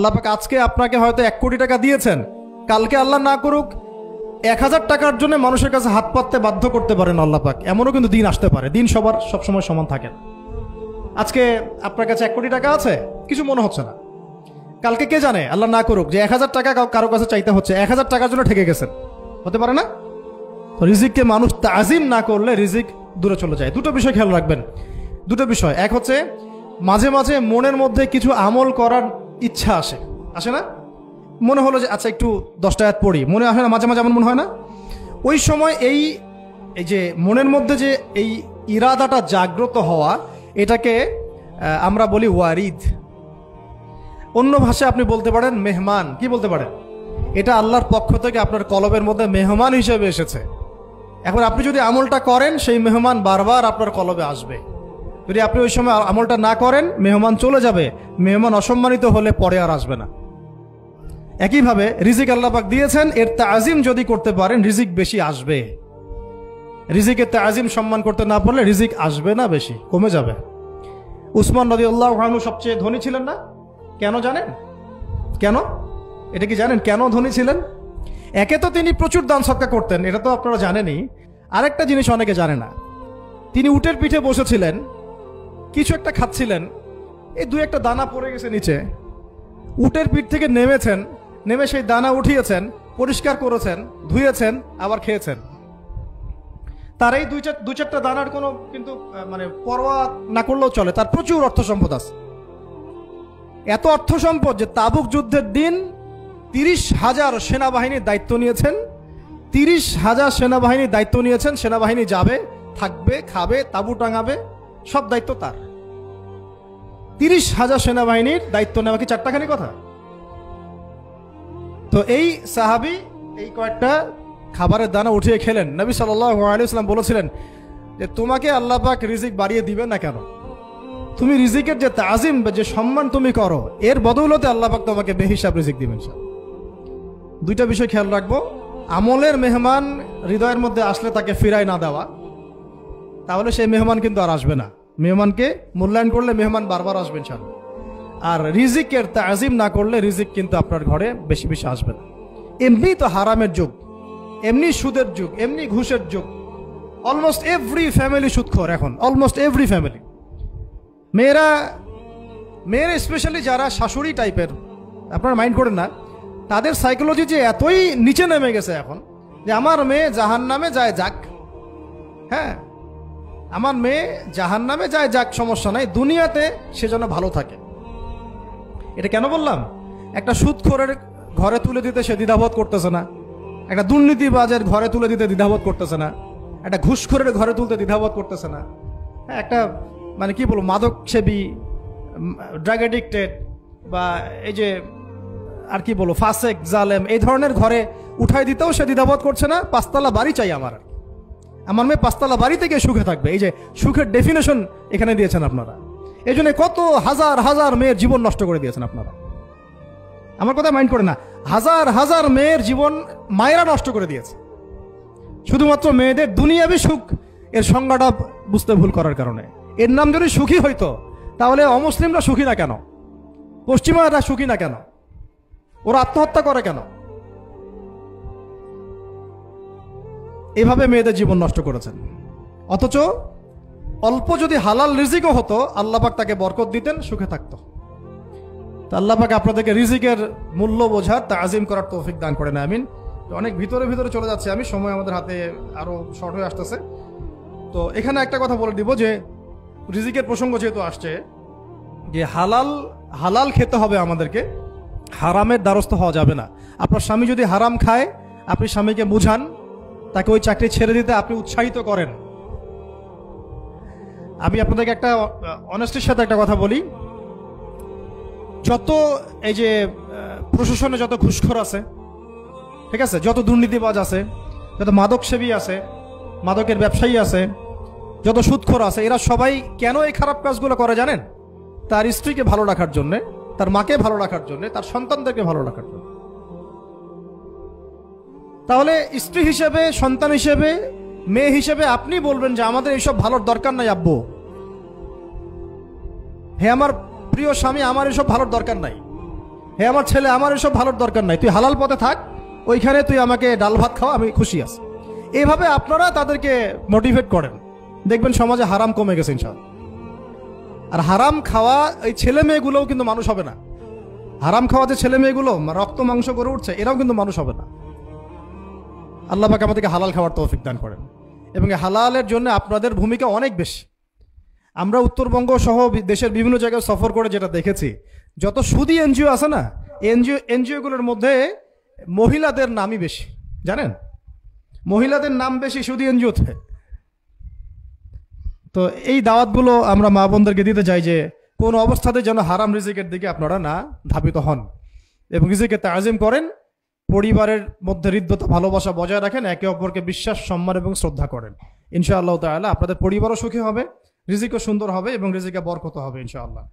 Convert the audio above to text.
আল্লাহ পাক আজকে আপনাকে হয়তো 1 কোটি টাকা দিয়েছেন, কালকে আল্লাহ না করুক 1000 টাকার জন্য মানুষের কাছে হাত পাততে বাধ্য করতে পারেন আল্লাহ পাক। এমনও কিন্তু দিন আসতে পারে, দিন সবার সবসময় সমান থাকে না। আজকে আপনার কাছে 1 কোটি টাকা আছে, কিছু মনে হচ্ছে না, কালকে কে জানে আল্লাহ না করুক যে 1000 টাকা কারো কাছে চাইতে হচ্ছে, 1000 টাকার জন্য ঠেকে গেছেন, হতে পারে না? তো রিজিককে মানুষ তাজিম না করলে রিজিক দূরে চলে যায়। দুটো বিষয় খেয়াল রাখবেন, দুটো বিষয়। এক হচ্ছে মাঝে মাঝে মনের মধ্যে কিছু আমল করার ইচ্ছা আসে না? মনে হলো যে আচ্ছা একটু 10টা আয়াত পড়ি, মনে আসে না মাঝে মাঝে? এমন মনে হয় না? ওই সময় এই যে মনের মধ্যে যে এই ইরাদাটা জাগ্রত হওয়া, এটাকে আমরা বলি ওয়ারিদ। অন্য ভাষায় আপনি বলতে পারেন মেহমান। কি বলতে পারেন? এটা আল্লাহর পক্ষ থেকে আপনার কলবের মধ্যে মেহমান হিসেবে এসেছে। এখন আপনি যদি আমলটা করেন, সেই মেহমান বারবার আপনার কলবে আসবে। যদি আপনি ওই সময় আমলটা না করেন, মেহমান চলে যাবে, মেহমান অসম্মানিত হলে পরে আর আসবে না। একইভাবে রিজিক আল্লাহ পাক দিয়েছেন, এর তাজিম যদি করতে পারেন রিজিক বেশি আসবে। রিজিকের তাজিম সম্মান করতে না পারলে রিজিক আসবে না, বেশি কমে যাবে। উসমান রাদিয়াল্লাহু আনহু সবচেয়ে ধনী ছিলেন না? কেন জানেন? কেন? এটা কি জানেন কেন ধনী ছিলেন? একে তো তিনি প্রচুর দান সদকা করতেন, এটা তো আপনারা জানেনই। আরেকটা জিনিস অনেকে জানে না, তিনি উটের পিঠে বসেছিলেন, কিছু একটা খাচ্ছিলেন, এই 2-1টা দানা পড়ে গেছে নিচে। উটের পিঠ থেকে নেমেছেন, নেমে সেই দানা উঠিয়েছেন, পরিষ্কার করেছেন, ধুয়েছেন, আবার খেয়েছেন। তার এই 2-4টা দানার কোনো কিন্তু মানে পরোয়া না করলেও চলে, তার প্রচুর অর্থ সম্পদ আছে। এত অর্থ সম্পদ যে তাবুক যুদ্ধের দিন 30,000 সেনাবাহিনীর দায়িত্ব নিয়েছেন। 30,000 সেনাবাহিনীর দায়িত্ব নিয়েছেন। সেনাবাহিনী যাবে, থাকবে, খাবে, তাবু টাঙাবে, সব দায়িত্ব তার। 30,000 সেনাবাহিনীর দায়িত্ব নেওয়া কি চারটাখানি কথা? তো এই সাহাবী এই কয়েকটা খাবারের দানা উঠিয়ে খেলেন। নবী সাল্লাল্লাহু আলাইহি ওয়াসাল্লাম বলেছিলেন যে তোমাকে আল্লাহ পাক রিজিক বাড়িয়ে দিবেন না কেন? তুমি রিজিকের যে তাজিম, যে সম্মান তুমি করো, এর বদৌলতে আল্লাহ পাক তোমাকে বেহিসাব রিজিক দিবেন। দুইটা বিষয় খেয়াল রাখবো। আমলের মেহমান হৃদয়ের মধ্যে আসলে তাকে ফিরায় না দেওয়া, তাহলে সেই মেহমান কিন্তু আর আসবে না। মেহমানকে মূল্যায়ন করলে মেহমান বারবার আসবেন ইনশাআল্লাহ। আর রিজিকের তাজিম না করলে রিজিক কিন্তু আপনার ঘরে বেশি বেশি আসবে না। এমনি তো হারামের যুগ, এমনি সুদের যুগ, এমনি ঘুষের যুগ। অলমোস্ট এভরি ফ্যামিলি সুদখোর এখন, অলমোস্ট এভরি ফ্যামিলি। মেয়েরা স্পেশালি যারা শাশুড়ি টাইপের, আপনারা মাইন্ড করেন না, তাদের সাইকোলজি যে এতই নিচে নেমে গেছে এখন যে আমার মেয়ে জাহান্নামে যায় যাক, হ্যাঁ আমার মেয়ে জাহান্নামে যায় যাক, সমস্যা নাই, দুনিয়াতে সে যেন ভালো থাকে। এটা কেন বললাম? একটা সুদখোরের ঘরে তুলে দিতে সে দ্বিধাবোধ করতেছে না, একটা দুর্নীতিবাজের ঘরে তুলে দিতে দ্বিধাবোধ করতেছে না, একটা ঘুষখোরের ঘরে তুলতে দ্বিধাবোধ করতেছে না, হ্যাঁ একটা মানে কি বলবো মাদক সেবী, ড্রাগ এডিক্টেড বা এই যে আর কি বলবো ফাসেক জালেম, এই ধরনের ঘরে উঠাই দিতেও সে দ্বিধাবোধ করছে না। 5তলা বাড়ি চাই আমার মেয়ে 5তলা বাড়ি থেকে সুখে থাকবে। এই যে সুখের ডেফিনেশন এখানে দিয়েছেন আপনারা, এই জন্য কত হাজার হাজার মেয়ের জীবন নষ্ট করে দিয়েছেন আপনারা। আমার কথা মাইন্ড করে না, হাজার হাজার মেয়ের জীবন মায়েরা নষ্ট করে দিয়েছে শুধুমাত্র মেয়েদের দুনিয়াবি সুখ এর সংজ্ঞাটা বুঝতে ভুল করার কারণে। এর নাম যদি সুখী হইতো তাহলে অমুসলিমরা সুখী না কেন? পশ্চিমারা সুখী না কেন? ওরা আত্মহত্যা করে কেন? এভাবে মেয়েদের জীবন নষ্ট করেছেন। অথচ অল্প যদি হালাল রিজিকও হতো, আল্লাহ পাক তাকে বরকত দিতেন, সুখে থাকতো। তা আল্লাহ পাক আপনাদেরকে রিজিকের মূল্য বোঝার, তাজিম করার তৌফিক দান করেন, আমিন। অনেক ভিতরে ভিতরে চলে যাচ্ছে আমি, সময় আমাদের হাতে আরো শর্ট হয়ে আসতেছে। তো এখানে একটা কথা বলে দিব যে রিজিকের প্রসঙ্গ যেহেতু আসছে, যে হালাল খেতে হবে আমাদেরকে, হারামের দ্বারস্থ হওয়া যাবে না। আপনার স্বামী যদি হারাম খায়, আপনি স্বামীকে বুঝান, তাকে ওই চাকরি ছেড়ে দিতে আপনি উৎসাহিত করেন। আমি আপনাদেরকে একটা অনেস্টির সাথে একটা কথা বলি, যত এই যে প্রশাসনে যত ঘুষখোর আছে, ঠিক আছে, যত দুর্নীতিবাজ আছে, যত মাদক সেবী আছে, মাদকের ব্যবসায়ী আছে, যত সুদখোর আছে, এরা সবাই কেন এই খারাপ কাজগুলো করে জানেন? তার স্ত্রীকে ভালো রাখার জন্যে, তার মাকে ভালো রাখার জন্যে, তার সন্তানদেরকে ভালো রাখার জন্য। তাহলে স্ত্রী হিসেবে, সন্তান হিসেবে, মেয়ে হিসেবে আপনি বলবেন যে আমাদের এইসব ভালোর দরকার নাই আব্বু, হে আমার প্রিয় স্বামী, আমার এসব ভালোর দরকার নাই। হে আমার ছেলে, আমার এসব ভালোর দরকার নাই, তুই হালাল পথে থাক, ওইখানে তুই আমাকে ডাল ভাত খাওয়া, আমি খুশি আছি। এইভাবে আপনারা তাদেরকে মোটিভেট করেন, দেখবেন সমাজে হারাম কমে গেছে ইনশাআল্লাহ। আর হারাম খাওয়া এই ছেলে মেয়েগুলোও কিন্তু মানুষ হবে না। হারাম খাওয়া যে ছেলে মেয়েগুলো রক্ত মাংস করে উঠছে, এরাও কিন্তু মানুষ হবে না। আল্লাহ পাক আমাদেরকে হালাল খাওয়ার তৌফিক দান করেন, এবং এই হালালের জন্য আপনাদের ভূমিকা অনেক বেশি। আমরা উত্তরবঙ্গ সহ দেশের বিভিন্ন জায়গায় সফর করে যেটা দেখেছি, যত সুদী এনজিও আছে না, এনজিওগুলোর মধ্যে মহিলাদের নামই বেশি, জানেন? মহিলাদের নাম বেশি সুদী এনজিওতে। তো এই দাওয়াতগুলো আমরা মা বোনদেরকে দিতে চাই যে কোন অবস্থাতে যেন হারাম রিজিকের দিকে আপনারা না ধাবিত হন, এবং রিজিকে তাজিম করেন, পরিবারের মধ্যে হৃদ্যতা ভালোবাসা বজায় রাখেন, একে অপরকে বিশ্বাস, সম্মান এবং শ্রদ্ধা করেন। ইনশাআল্লাহ তাআলা আপনাদের পরিবারও সুখী হবে, রিজিকও সুন্দর হবে, এবং রিজিকে বরকত হবে ইনশাআল্লাহ।